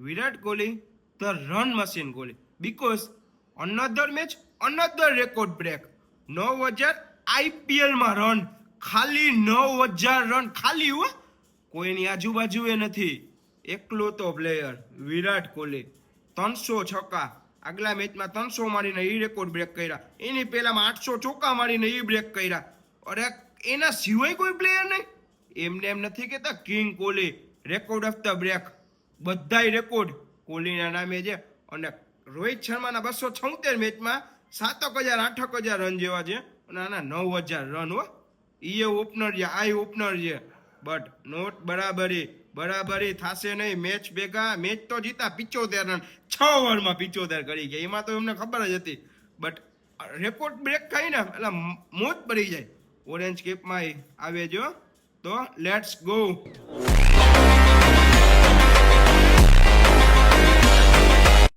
Virat Kohli, the run machine Kohli. Because another match, another record break. 9,000 IPL માં run, ખાલી 9,000 run, ખાલી હો, કોઈની આજુબાજુએ નથી, એકલો તો પ્લેયર વિરાટ કોહલી. 300 છક્કા, આગલા મેચમાં 300 મારીને એ રેકોર્ડ બ્રેક કર્યા, એની પહેલામાં 800 ચોક્કા મારીને એ બ્રેક કર્યા. અરે એના સિવાય કોઈ પ્લેયર નહીં. એમને એમ નથી કહેતા king Kohli, record of the break, બધાય રેકોર્ડ કોહલીના નામે છે. અને રોહિત શર્માના 276 મેચમાં 7,000 8,000 રન જેવા છે, અને આના 9,000 રન હો. એ ઓપનર છે, આ ઓપનર છે, બટ નોટ બરાબરી થશે નહીં. મેચ ભેગા મેચ તો જીતા 75 રન 6 ઓવરમાં 75 કરી ગયા, એમાં તો એમને ખબર જ હતી. બટ રેકોર્ડ બ્રેક થાય ને એટલે મોજ પડી જાય. ઓરેન્જ કેપમાં આવે જો, તો લેટ્સ ગો.